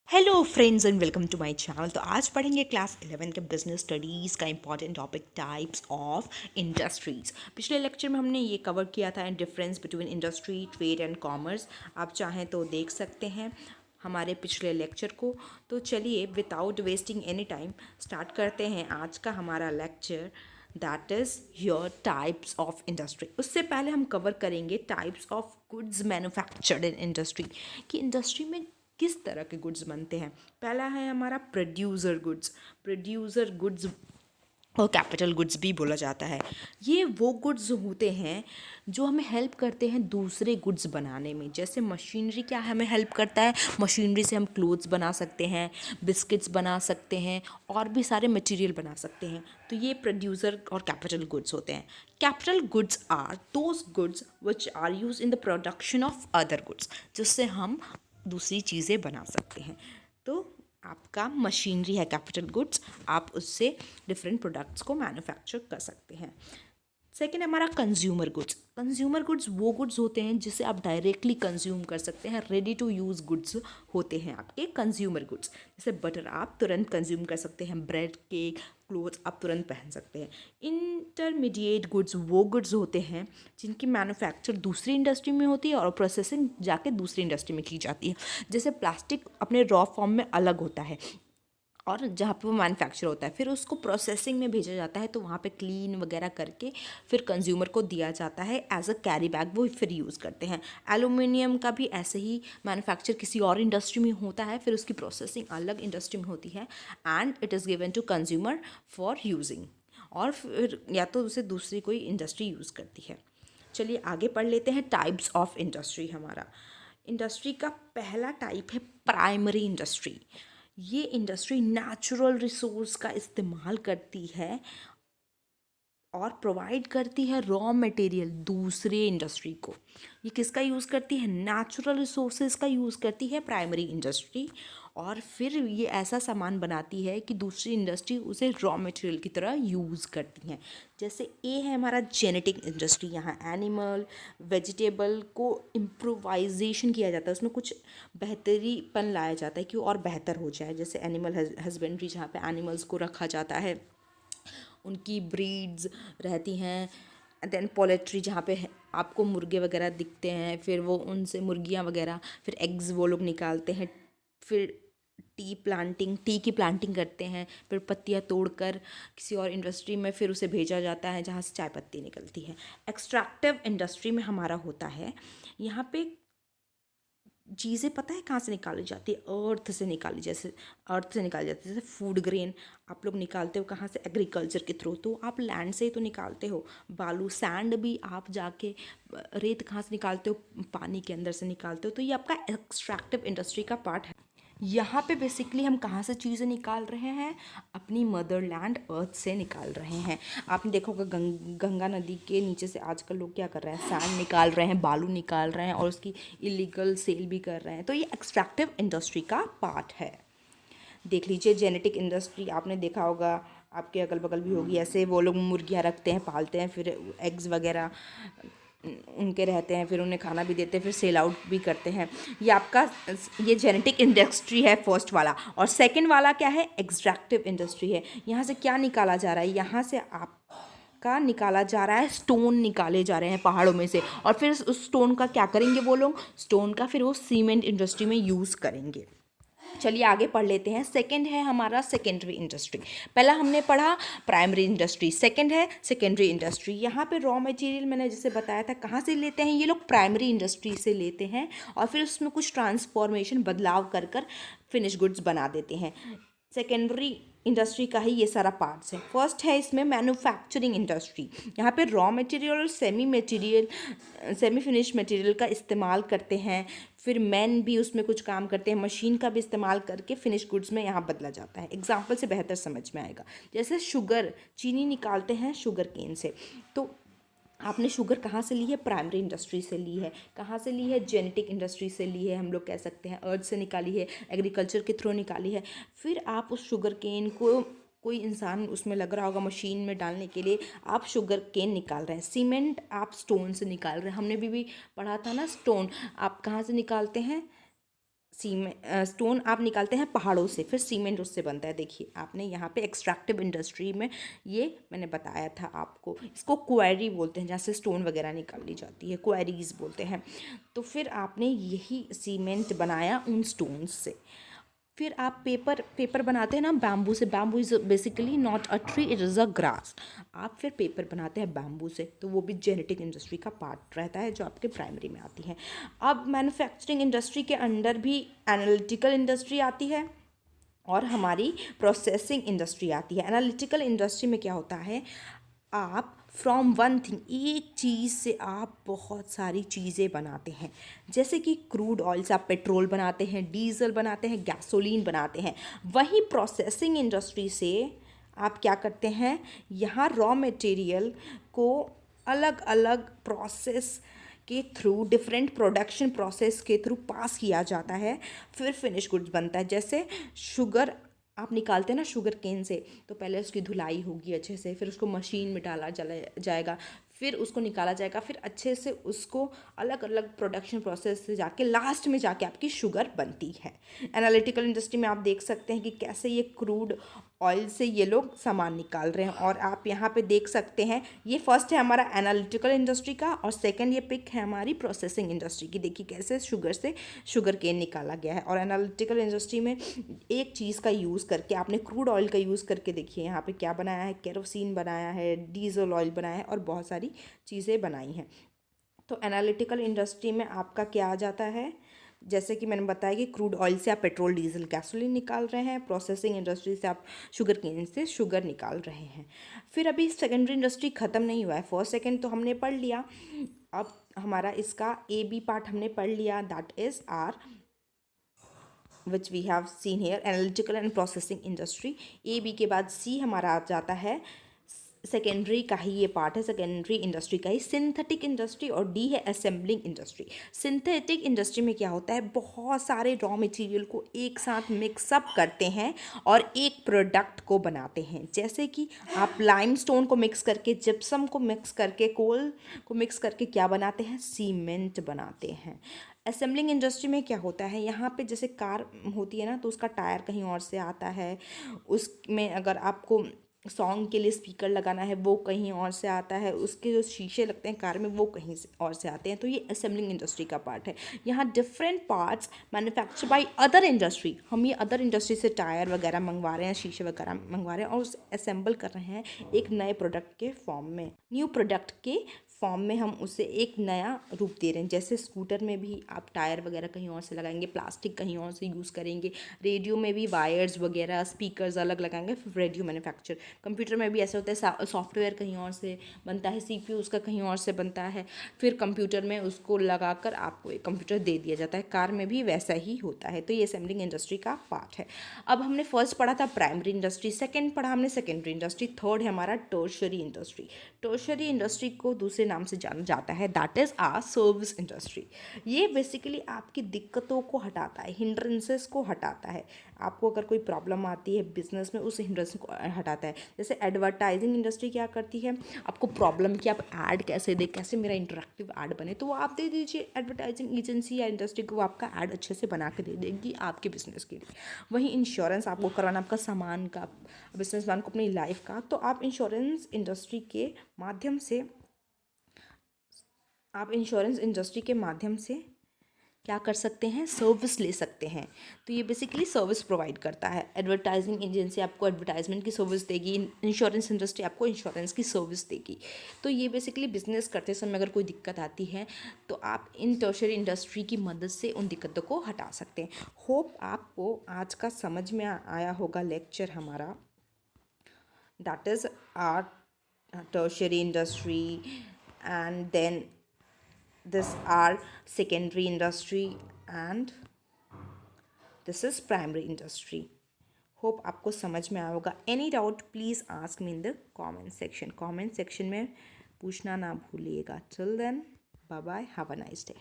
Hello friends and welcome to my channel. तो आज पढ़ेंगे क्लास 11 के बिजनेस स्टडीज़ का important topic types of industries. पिछले लेक्चर में हमने ये कवर किया था difference between industry, trade and commerce. आप चाहें तो देख सकते हैं हमारे पिछले लेक्चर को। तो चलिए without wasting any time start करते हैं आज का हमारा lecture, that is your types of industry. उससे पहले हम कवर करेंगे types of goods manufactured in industry, कि इंडस्ट्री में किस तरह के गुड्स बनते हैं। पहला है हमारा प्रोड्यूसर गुड्स। प्रोड्यूसर गुड्स और कैपिटल गुड्स भी बोला जाता है। ये वो गुड्स होते हैं जो हमें हेल्प करते हैं दूसरे गुड्स बनाने में। जैसे मशीनरी क्या हमें हेल्प करता है, मशीनरी से हम क्लोथ्स बना सकते हैं, बिस्किट्स बना सकते हैं और भी सारे मटेरियल बना सकते हैं। तो ये प्रोड्यूसर और कैपिटल गुड्स होते हैं। Capital goods are those goods which are use in the production of other goods, जिससे हम दूसरी चीज़ें बना सकते हैं। तो आपका मशीनरी है कैपिटल गुड्स, आप उससे डिफरेंट प्रोडक्ट्स को मैन्युफैक्चर कर सकते हैं। सेकेंड हमारा कंज्यूमर गुड्स। कंज्यूमर गुड्स वो गुड्स होते हैं जिसे आप डायरेक्टली कंज्यूम कर सकते हैं, रेडी टू यूज़ गुड्स होते हैं आपके कंज्यूमर गुड्स। जैसे बटर आप तुरंत कंज्यूम कर सकते हैं, ब्रेड, केक, क्लोथ्स आप तुरंत पहन सकते हैं। इंटरमीडिएट गुड्स वो गुड्स होते हैं जिनकी मैन्युफैक्चर दूसरी इंडस्ट्री में होती है और प्रोसेसिंग जाके दूसरी इंडस्ट्री में की जाती है। जैसे प्लास्टिक अपने रॉ फॉर्म में अलग होता है और जहाँ पे वो मैन्युफैक्चर होता है, फिर उसको प्रोसेसिंग में भेजा जाता है, तो वहाँ पे क्लीन वगैरह करके फिर कंज्यूमर को दिया जाता है एज अ कैरी बैग, वो फिर यूज़ करते हैं। एलुमिनियम का भी ऐसे ही मैन्युफैक्चर किसी और इंडस्ट्री में होता है, फिर उसकी प्रोसेसिंग अलग इंडस्ट्री में होती है and it is given to consumer for using, और फिर या तो उसे दूसरी कोई इंडस्ट्री यूज़ करती है। चलिए आगे पढ़ लेते हैं टाइप्स ऑफ इंडस्ट्री। हमारा इंडस्ट्री का पहला टाइप है प्राइमरी इंडस्ट्री। ये इंडस्ट्री नेचुरल रिसोर्स का इस्तेमाल करती है और प्रोवाइड करती है रॉ मटेरियल दूसरे इंडस्ट्री को। ये किसका यूज़ करती है? नेचुरल रिसोर्सेज का यूज़ करती है प्राइमरी इंडस्ट्री, और फिर ये ऐसा सामान बनाती है कि दूसरी इंडस्ट्री उसे रॉ मटेरियल की तरह यूज़ करती हैं। जैसे ए है हमारा जेनेटिक इंडस्ट्री। यहाँ एनिमल वेजिटेबल को इम्प्रोवाइजेशन किया जाता है, उसमें कुछ बेहतरीपन लाया जाता है कि वो और बेहतर हो जाए। जैसे एनिमल हस्बेंड्री, जहाँ पे एनिमल्स को रखा जाता है, उनकी ब्रीड्स रहती हैं। देन पोल्ट्री, जहाँ पे आपको मुर्गे वगैरह दिखते हैं, फिर वो उनसे मुर्गियाँ वगैरह, फिर एग्स वो लोग निकालते हैं। फिर टी की प्लांटिंग करते हैं, फिर पत्तियाँ तोड़कर किसी और इंडस्ट्री में फिर उसे भेजा जाता है जहाँ से चाय पत्ती निकलती है। एक्सट्रैक्टिव इंडस्ट्री में हमारा होता है, यहाँ पे चीज़ें पता है कहाँ से निकाली जाती है? अर्थ से निकाली, जैसे अर्थ से निकाली जाती है। जैसे फूड ग्रेन आप लोग निकालते हो कहाँ से? एग्रीकल्चर के थ्रू, तो आप लैंड से ही तो निकालते हो। बालू सैंड भी आप जाके रेत कहाँ से निकालते हो? पानी के अंदर से निकालते हो। तो ये आपका एक्सट्रैक्टिव इंडस्ट्री का पार्ट है। यहाँ पे बेसिकली हम कहाँ से चीज़ें निकाल रहे हैं? अपनी मदरलैंड अर्थ से निकाल रहे हैं। आपने देखा होगा गंगा नदी के नीचे से आजकल लोग क्या कर रहे हैं? सैंड निकाल रहे हैं, बालू निकाल रहे हैं और उसकी इलीगल सेल भी कर रहे हैं। तो ये एक्सट्रैक्टिव इंडस्ट्री का पार्ट है। देख लीजिए जेनेटिक इंडस्ट्री, आपने देखा होगा, आपके अगल बगल भी होगी, ऐसे वो लोग मुर्गियाँ रखते हैं, पालते हैं, फिर एग्स वगैरह उनके रहते हैं, फिर उन्हें खाना भी देते हैं, फिर सेल आउट भी करते हैं। ये आपका ये जेनेटिक इंडस्ट्री है फर्स्ट वाला। और सेकंड वाला क्या है? एक्सट्रैक्टिव इंडस्ट्री है। यहाँ से क्या निकाला जा रहा है? यहाँ से आपका निकाला जा रहा है, स्टोन निकाले जा रहे हैं पहाड़ों में से, और फिर उस स्टोन का क्या करेंगे वो लोग? स्टोन का फिर वो सीमेंट इंडस्ट्री में यूज़ करेंगे। चलिए आगे पढ़ लेते हैं। सेकंड है हमारा सेकेंडरी इंडस्ट्री। पहला हमने पढ़ा प्राइमरी इंडस्ट्री, सेकंड है सेकेंडरी इंडस्ट्री। यहाँ पे रॉ मटेरियल मैंने जैसे बताया था कहाँ से लेते हैं? ये लोग प्राइमरी इंडस्ट्री से लेते हैं और फिर उसमें कुछ ट्रांसफॉर्मेशन, बदलाव कर कर फिनिश गुड्स बना देते हैं। सेकेंडरी इंडस्ट्री का ही ये सारा पार्ट्स है। फर्स्ट है इसमें मैन्युफैक्चरिंग इंडस्ट्री। यहाँ पे रॉ मटेरियल और सेमी फिनिश मटेरियल का इस्तेमाल करते हैं। फिर मैन भी उसमें कुछ काम करते हैं, मशीन का भी इस्तेमाल करके फिनिश गुड्स में यहाँ बदला जाता है। एग्जाम्पल से बेहतर समझ में आएगा। जैसे शुगर, चीनी निकालते हैं शुगर केन से, तो आपने शुगर कहाँ से ली है? प्राइमरी इंडस्ट्री से ली है। कहाँ से ली है? जेनेटिक इंडस्ट्री से ली है, हम लोग कह सकते हैं अर्थ से निकाली है, एग्रीकल्चर के थ्रू निकाली है। फिर आप उस शुगर केन को, कोई इंसान उसमें लग रहा होगा मशीन में डालने के लिए, आप शुगर केन निकाल रहे हैं। सीमेंट आप स्टोन से निकाल रहे हैं। हमने भी पढ़ा था ना, स्टोन आप कहाँ से निकालते हैं? स्टोन आप निकालते हैं पहाड़ों से, फिर सीमेंट उससे बनता है। देखिए आपने यहाँ पे एक्सट्रैक्टिव इंडस्ट्री में ये मैंने बताया था आपको, इसको क्वेरी बोलते हैं, जहाँ से स्टोन वगैरह निकाली जाती है, क्वेरीज बोलते हैं। तो फिर आपने यही सीमेंट बनाया उन स्टोन्स से। फिर आप पेपर बनाते हैं ना बैम्बू से। Bamboo is basically not a tree, it is a grass. आप फिर पेपर बनाते हैं बैम्बू से, तो वो भी जेनेटिक इंडस्ट्री का पार्ट रहता है जो आपके प्राइमरी में आती है। अब मैन्युफैक्चरिंग इंडस्ट्री के अंडर भी एनालिटिकल इंडस्ट्री आती है और हमारी प्रोसेसिंग इंडस्ट्री आती है। एनालिटिकल इंडस्ट्री में क्या होता है, आप फ्रॉम वन थिंग, एक चीज़ से आप बहुत सारी चीज़ें बनाते हैं। जैसे कि क्रूड ऑयल से आप पेट्रोल बनाते हैं, डीजल बनाते हैं, गैसोलीन बनाते हैं। वही प्रोसेसिंग इंडस्ट्री से आप क्या करते हैं, यहाँ रॉ मटेरियल को अलग अलग प्रोसेस के थ्रू, डिफरेंट प्रोडक्शन प्रोसेस के थ्रू पास किया जाता है, फिर फिनिश गुड्स बनता है। जैसे शुगर आप निकालते हैं ना शुगर केन से, तो पहले उसकी धुलाई होगी अच्छे से, फिर उसको मशीन में डाला जाएगा, फिर उसको निकाला जाएगा, फिर अच्छे से उसको अलग अलग प्रोडक्शन प्रोसेस से जाके लास्ट में जाके आपकी शुगर बनती है। एनालिटिकल इंडस्ट्री में आप देख सकते हैं कि कैसे ये क्रूड ऑयल से ये लोग सामान निकाल रहे हैं। और आप यहाँ पे देख सकते हैं, ये फर्स्ट है हमारा एनालिटिकल इंडस्ट्री का, और सेकंड ये पिक है हमारी प्रोसेसिंग इंडस्ट्री की। देखिए कैसे शुगर से शुगर केन निकाला गया है। और एनालिटिकल इंडस्ट्री में एक चीज़ का यूज़ करके, आपने क्रूड ऑयल का यूज़ करके देखिए यहाँ पे क्या बनाया है, केरोसिन बनाया है, डीजल ऑयल बनाया है और बहुत सारी चीज़ें बनाई हैं। तो एनालिटिकल इंडस्ट्री में आपका क्या आ जाता है, जैसे कि मैंने बताया कि क्रूड ऑयल से आप पेट्रोल डीजल गैसोलीन निकाल रहे हैं, प्रोसेसिंग इंडस्ट्री से आप शुगर केन से शुगर निकाल रहे हैं। फिर अभी सेकेंडरी इंडस्ट्री ख़त्म नहीं हुआ है, फर्स्ट सेकेंड तो हमने पढ़ लिया। अब हमारा इसका ए बी पार्ट हमने पढ़ लिया, that is our which we have seen here analytical and processing industry. A B के बाद सी हमारा आ जाता है सेकेंडरी का ही ये पार्ट है, सेकेंडरी इंडस्ट्री का ही सिंथेटिक इंडस्ट्री, और डी है असेंबलिंग इंडस्ट्री। सिंथेटिक इंडस्ट्री में क्या होता है, बहुत सारे रॉ मटेरियल को एक साथ मिक्सअप करते हैं और एक प्रोडक्ट को बनाते हैं। जैसे कि आप लाइमस्टोन को मिक्स करके, जिप्सम को मिक्स करके, कोल को मिक्स करके क्या बनाते हैं, सीमेंट बनाते हैं। असेंबलिंग इंडस्ट्री में क्या होता है, यहाँ पे जैसे कार होती है ना, तो उसका टायर कहीं और से आता है, उसमें अगर आपको सॉन्ग के लिए स्पीकर लगाना है वो कहीं और से आता है, उसके जो शीशे लगते हैं कार में वो कहीं और से आते हैं। तो ये असेंबलिंग इंडस्ट्री का पार्ट है। यहाँ different parts manufacture by other industry, हम ये अदर इंडस्ट्री से टायर वगैरह मंगवा रहे हैं, शीशे वगैरह मंगवा रहे हैं और उसे असेंबल कर रहे हैं एक नए प्रोडक्ट के फॉर्म में, न्यू प्रोडक्ट के फॉर्म में हम उसे एक नया रूप दे रहे हैं। जैसे स्कूटर में भी आप टायर वगैरह कहीं और से लगाएंगे, प्लास्टिक कहीं और से यूज़ करेंगे, रेडियो में भी वायर्स वगैरह स्पीकर्स अलग लगाएंगे, फिर रेडियो मैन्युफैक्चर। कंप्यूटर में भी ऐसा होता है, सॉफ्टवेयर कहीं और से बनता है, सीपीयू उसका कहीं और से बनता है, फिर कंप्यूटर में उसको लगाकर आपको एक कंप्यूटर दे दिया जाता है। कार में भी वैसा ही होता है। तो ये असेंबलिंग इंडस्ट्री का पार्ट है। अब हमने फर्स्ट पढ़ा था प्राइमरी इंडस्ट्री, सेकेंड पढ़ा हमने सेकेंडरी इंडस्ट्री, थर्ड है हमारा टर्शरी इंडस्ट्री। टर्शरी इंडस्ट्री को दूसरे नाम से जाना जाता है, that is uh service industry. ये बेसिकली आपकी दिक्कतों को हटाता है, हिंड्रेंसेस को हटाता है। आपको अगर कोई प्रॉब्लम आती है बिजनेस में, उस हिंड्रेंस को हटाता है। जैसे एडवर्टाइजिंग इंडस्ट्री क्या करती है, आपको प्रॉब्लम कि आप ऐड कैसे दें, कैसे मेरा इंटरेक्टिव ऐड बने, तो वो आप दे दीजिए एडवर्टाइजिंग एजेंसी या इंडस्ट्री को, वो आपका ऐड अच्छे से बना के दे देगी आपके बिजनेस के लिए। वहीं इंश्योरेंस आपको करवाना, आपका सामान का, बिजनेसमैन को अपनी लाइफ का, तो आप इंश्योरेंस इंडस्ट्री के माध्यम से, आप इंश्योरेंस इंडस्ट्री के माध्यम से क्या कर सकते हैं, सर्विस ले सकते हैं। तो ये बेसिकली सर्विस प्रोवाइड करता है। एडवर्टाइजिंग एजेंसी आपको एडवर्टाइजमेंट की सर्विस देगी, इंश्योरेंस इंडस्ट्री आपको इंश्योरेंस की सर्विस देगी। तो ये बेसिकली बिजनेस करते समय अगर कोई दिक्कत आती है तो आप इन टर्शरी इंडस्ट्री की मदद से उन दिक्कतों को हटा सकते हैं। होप आपको आज का समझ में आया होगा लेक्चर हमारा, that is our tertiary industry, and then this are secondary industry, and this is primary industry. Hope आपको समझ में आया होगा। Any doubt please ask me in the comment section, comment section में पूछना ना भूलिएगा। Till then bye bye, have a nice day.